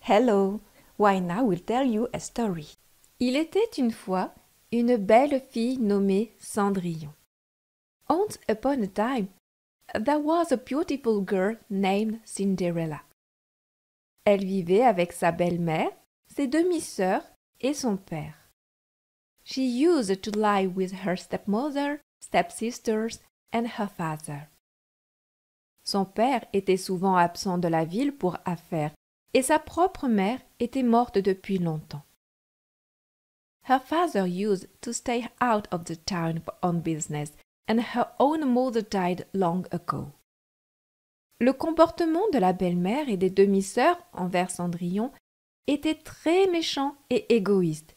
Hello, Waina will tell you a story. Il était une fois une belle fille nommée Cendrillon. Once upon a time, there was a beautiful girl named Cinderella. Elle vivait avec sa belle-mère, ses demi-sœurs et son père. She used to live with her stepmother, stepsisters and her father. Son père était souvent absent de la ville pour affaires et sa propre mère était morte depuis longtemps. Her father used to stay out of the town on business and her own mother died long ago. Le comportement de la belle-mère et des demi-sœurs envers Cendrillon était très méchant et égoïste,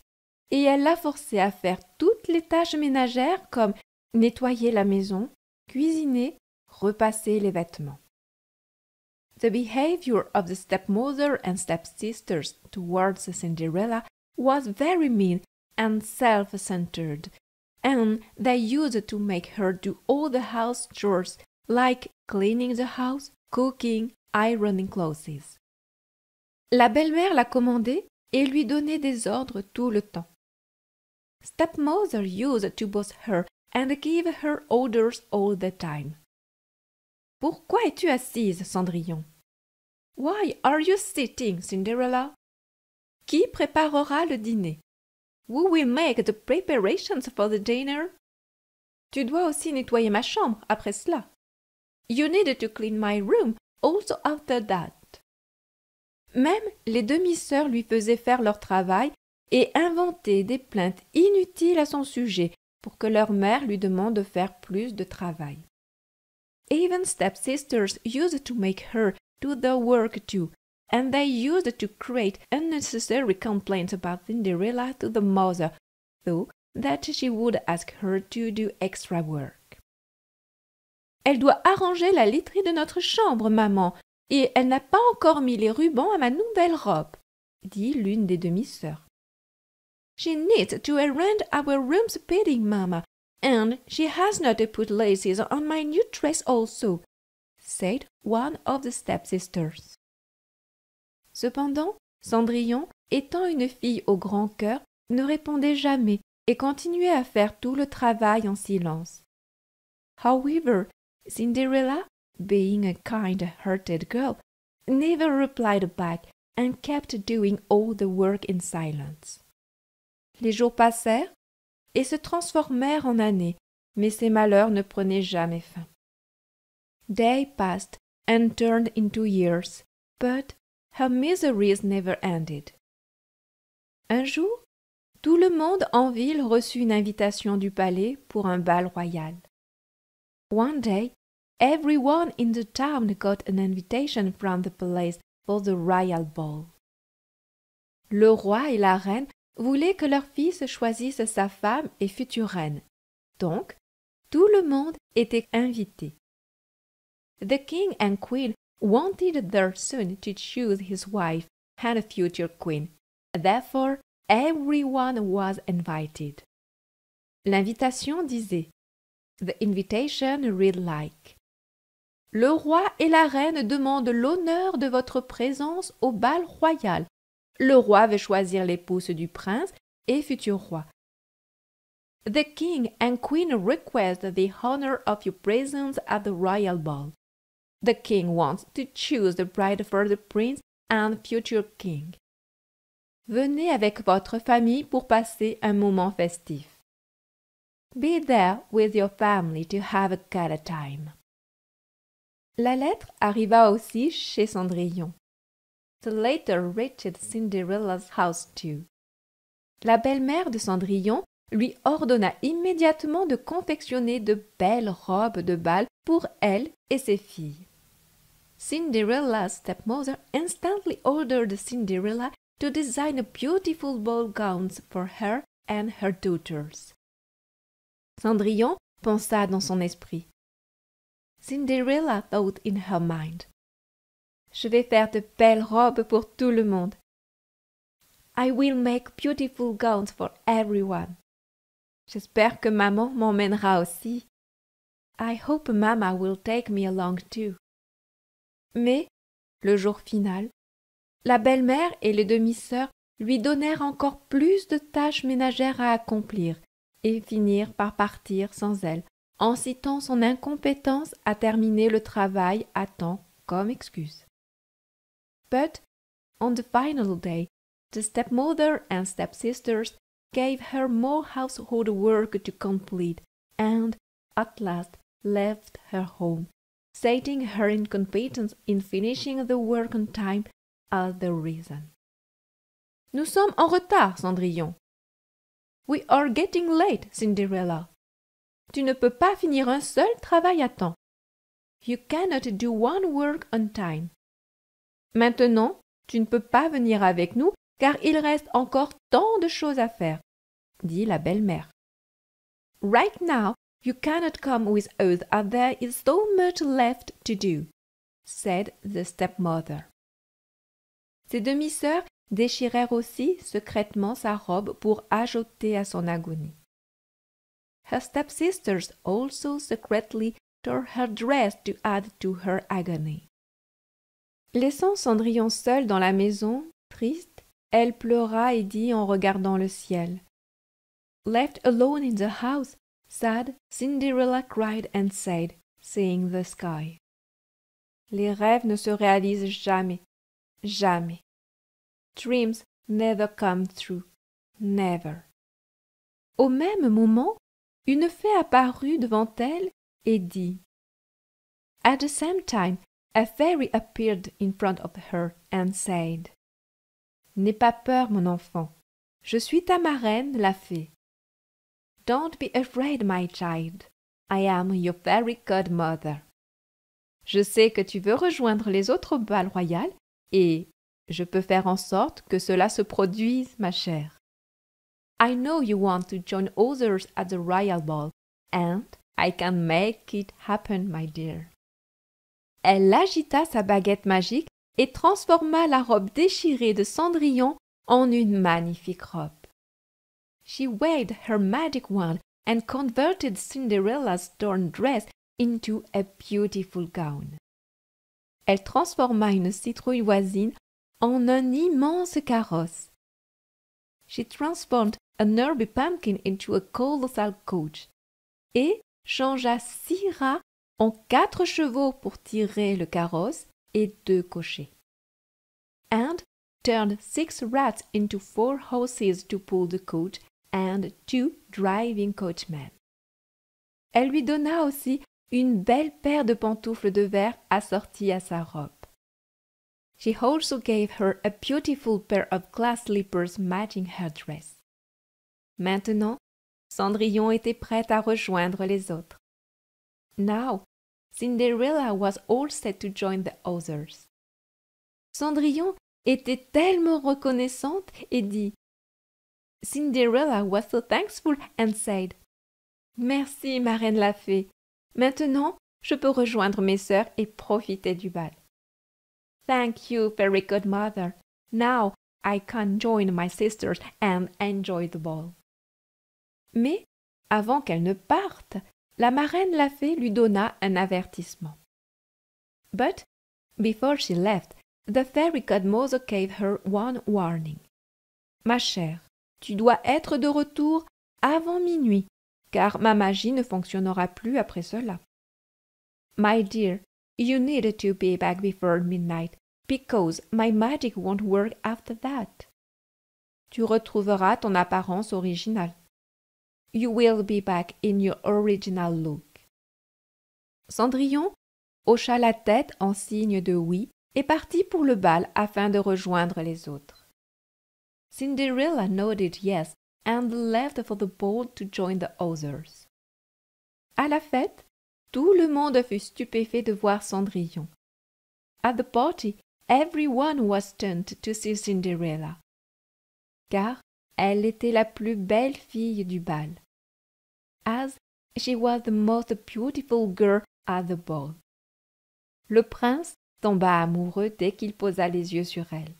et elle l'a forcée à faire toutes les tâches ménagères comme nettoyer la maison, cuisiner, repasser les vêtements. The behavior of the stepmother and stepsisters towards Cinderella was very mean and self-centered, and they used to make her do all the house chores like cleaning the house, cooking, ironing clothes. La belle-mère la commandait et lui donnait des ordres tout le temps. Stepmother used to boss her and give her orders all the time. Pourquoi es-tu assise, Cendrillon? Why are you sitting, Cinderella? Qui préparera le dîner? Who will make the preparations for the dinner? Tu dois aussi nettoyer ma chambre après cela. You need to clean my room also after that. Même les demi-sœurs lui faisaient faire leur travail et inventaient des plaintes inutiles à son sujet pour que leur mère lui demande de faire plus de travail. Even stepsisters used to make her do the work too, and they used to create unnecessary complaints about Cinderella to the mother, so that she would ask her to do extra work. Elle doit arranger la literie de notre chambre, maman, et elle n'a pas encore mis les rubans à ma nouvelle robe, dit l'une des demi-sœurs. She needs to arrange our room's bedding, Mama, and she has not put laces on my new dress also, said one of the stepsisters. Cependant, Cendrillon, étant une fille au grand cœur, ne répondait jamais et continuait à faire tout le travail en silence. However, Cinderella, being a kind-hearted girl, never replied back and kept doing all the work in silence. Les jours passèrent et se transformèrent en années, mais ses malheurs ne prenaient jamais fin. Day passed and turned into years, but her miseries never ended. Un jour, tout le monde en ville reçut une invitation du palais pour un bal royal. One day, everyone in the town got an invitation from the palace for the royal ball. Le roi et la reine voulaient que leur fils choisisse sa femme et future reine. Donc, tout le monde était invité. The king and queen wanted their son to choose his wife and a future queen. Therefore, everyone was invited. L'invitation disait The invitation read like Le roi et la reine demandent l'honneur de votre présence au bal royal. Le roi veut choisir l'épouse du prince et futur roi. The king and queen request the honor of your presence at the royal ball. The king wants to choose the bride for the prince and future king. Venez avec votre famille pour passer un moment festif. Be there with your family to have a good time. La lettre arriva aussi chez Cendrillon. The letter reached Cinderella's house too. La belle-mère de Cendrillon lui ordonna immédiatement de confectionner de belles robes de bal pour elle et ses filles. Cinderella's stepmother instantly ordered Cinderella to design beautiful ball gowns for her and her daughters. Cendrillon pensa dans son esprit. Cinderella thought in her mind. Je vais faire de belles robes pour tout le monde. I will make beautiful gowns for everyone. J'espère que maman m'emmènera aussi. I hope Mama will take me along too. Mais, le jour final, La belle-mère et les demi-sœurs lui donnèrent encore plus de tâches ménagères à accomplir et finirent par partir sans elle, en citant son incompétence à terminer le travail à temps comme excuse. But on the final day, the stepmother and stepsisters gave her more household work to complete and, at last, left her home, citing her incompetence in finishing the work on time as the reason. « Nous sommes en retard, Cendrillon. »« We are getting late, Cinderella. »« Tu ne peux pas finir un seul travail à temps. »« You cannot do one work on time. »« Maintenant, tu ne peux pas venir avec nous car il reste encore tant de choses à faire, dit la belle-mère. « Right now, you cannot come with us as there is so much left to do, said the stepmother. Ses demi-sœurs déchirèrent aussi secrètement sa robe pour ajouter à son agonie. Her stepsisters also secretly tore her dress to add to her agony. Laissant Cendrillon seule dans la maison, triste, elle pleura et dit en regardant le ciel. Left alone in the house, sad, Cinderella cried and said, seeing the sky. Les rêves ne se réalisent jamais, jamais. Dreams never come true, never. Au même moment, une fée apparut devant elle et dit. At the same time, a fairy appeared in front of her and said, N'aie pas peur, mon enfant, je suis ta marraine, la fée. Don't be afraid, my child, I am your fairy godmother. Je sais que tu veux rejoindre les autres au bal royal et je peux faire en sorte que cela se produise, ma chère. I know you want to join others at the royal ball, and I can make it happen, my dear. Elle agita sa baguette magique et transforma la robe déchirée de Cendrillon en une magnifique robe. She waved her magic wand and converted Cinderella's torn dress into a beautiful gown. Elle transforma une citrouille voisine en un immense carrosse. She transformed an herby pumpkin into a colossal coach et changea 6 rats en 4 chevaux pour tirer le carrosse et 2 cochers. And turned 6 rats into 4 horses to pull the coach and 2 driving coachmen. Elle lui donna aussi une belle paire de pantoufles de verre assorties à sa robe. She also gave her a beautiful pair of glass slippers matching her dress. Maintenant, Cendrillon était prête à rejoindre les autres. Now, Cinderella was all set to join the others. Cendrillon était tellement reconnaissante et dit Cinderella was so thankful and said Merci, marraine la fée. Maintenant, je peux rejoindre mes sœurs et profiter du bal. Thank you, fairy godmother. Now I can join my sisters and enjoy the ball. Mais, avant qu'elle ne parte, la marraine la fée lui donna un avertissement. But, before she left, the fairy godmother gave her one warning. Ma chère, tu dois être de retour avant minuit, car ma magie ne fonctionnera plus après cela. My dear, you need to be back before midnight, because my magic won't work after that. Tu retrouveras ton apparence originale. You will be back in your original look. Cendrillon hocha la tête en signe de oui et partit pour le bal afin de rejoindre les autres. Cinderella nodded yes and left for the ball to join the others. À la fête, tout le monde fut stupéfait de voir Cendrillon. At the party, everyone was stunned to see Cinderella, car elle était la plus belle fille du bal, as she was the most beautiful girl at the ball. Le prince tomba amoureux dès qu'il posa les yeux sur elle.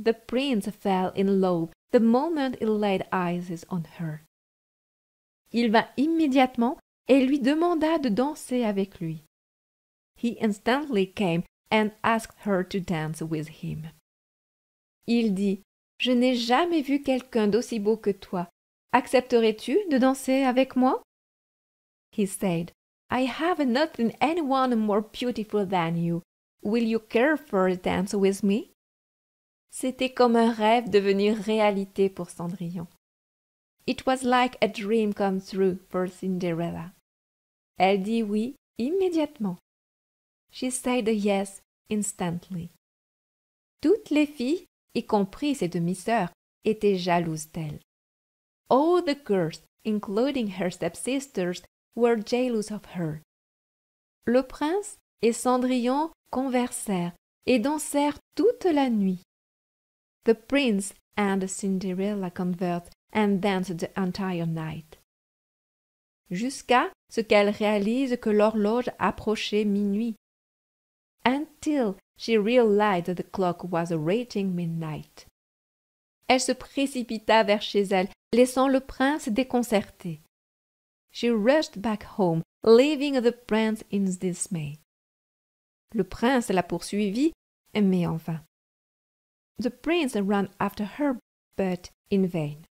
The prince fell in love the moment he laid eyes on her. Il vint immédiatement et lui demanda de danser avec lui. He instantly came and asked her to dance with him. Il dit « Je n'ai jamais vu quelqu'un d'aussi beau que toi. Accepterais-tu de danser avec moi ?» He said, I have not seen anyone more beautiful than you. Will you care for a dance with me? C'était comme un rêve devenir réalité pour Cendrillon. It was like a dream come true for Cinderella. Elle dit oui immédiatement. She said yes instantly. Toutes les filles, y compris ses demi-sœurs, étaient jalouses d'elle. All the girls, including her stepsisters, were jealous of her. Le prince et Cendrillon conversèrent et dansèrent toute la nuit. The prince and Cinderella conversed and danced the entire night. Jusqu'à ce qu'elle réalise que l'horloge approchait minuit. Until she realized that the clock was reaching midnight. Elle se précipita vers chez elle, laissant le prince déconcerté. She rushed back home, leaving the prince in dismay. Le prince la poursuivit, mais en vain. The prince ran after her, but in vain.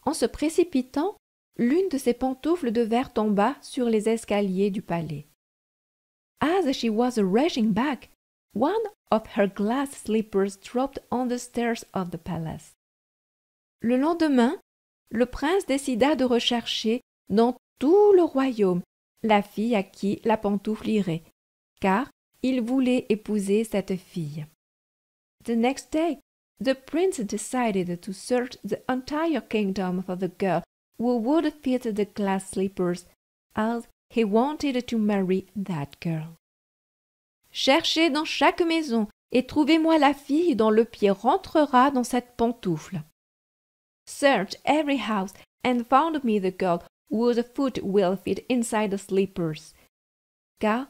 En se précipitant, l'une de ses pantoufles de verre tomba sur les escaliers du palais. As she was rushing back, one of her glass slippers dropped on the stairs of the palace. Le lendemain, le prince décida de rechercher dans tout le royaume la fille à qui la pantoufle irait, car il voulait épouser cette fille. The next day, the prince decided to search the entire kingdom for the girl who would fit the glass slippers, as he wanted to marry that girl. Cherchez dans chaque maison et trouvez-moi la fille dont le pied rentrera dans cette pantoufle. Search every house and found me the girl whose foot will fit inside the slippers. Car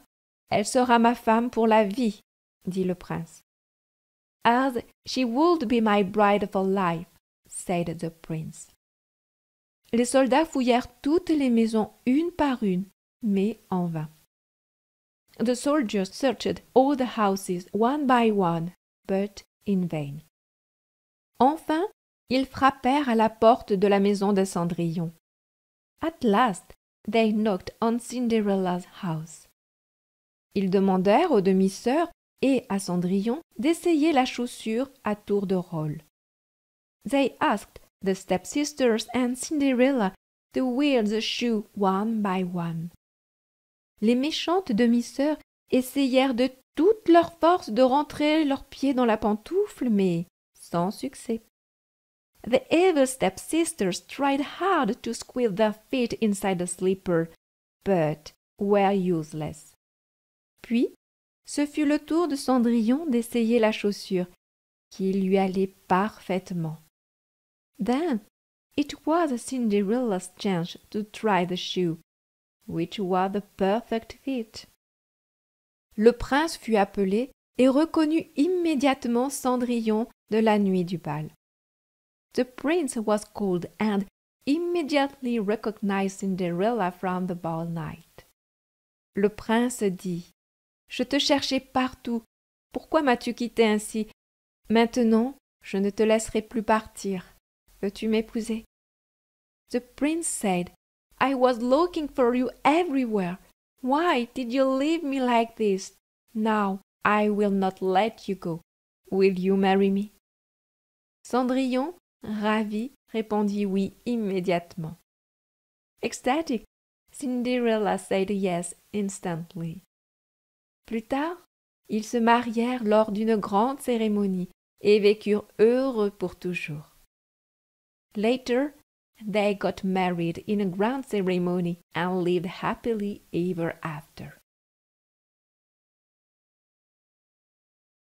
elle sera ma femme pour la vie, dit le prince. As she would be my bride for life, said the prince. Les soldats fouillèrent toutes les maisons une par une, mais en vain. The soldiers searched all the houses one by one, but in vain. Enfin, ils frappèrent à la porte de la maison de Cendrillon. At last, they knocked on Cinderella's house. Ils demandèrent aux demi-sœurs et à Cendrillon d'essayer la chaussure à tour de rôle. They asked the stepsisters and Cinderella to wear the shoe one by one. Les méchantes demi-sœurs essayèrent de toute leur force de rentrer leurs pieds dans la pantoufle, mais sans succès. The evil stepsisters tried hard to squeeze their feet inside the slipper, but were useless. Puis, ce fut le tour de Cendrillon d'essayer la chaussure, qui lui allait parfaitement. Then, it was Cinderella's chance to try the shoe, which was the perfect fit. Le prince fut appelé et reconnut immédiatement Cendrillon de la nuit du bal. The prince was called and immediately recognized Cinderella from the ball night. Le prince dit « Je te cherchais partout. Pourquoi m'as-tu quitté ainsi? Maintenant, je ne te laisserai plus partir. Veux-tu m'épouser? » The prince said, I was looking for you everywhere. Why did you leave me like this? Now I will not let you go. Will you marry me? Cendrillon, ravi, répondit oui immédiatement. Ecstatic, Cinderella said yes instantly. Plus tard, ils se marièrent lors d'une grande cérémonie et vécurent heureux pour toujours. Later, they got married in a grand ceremony and lived happily ever after.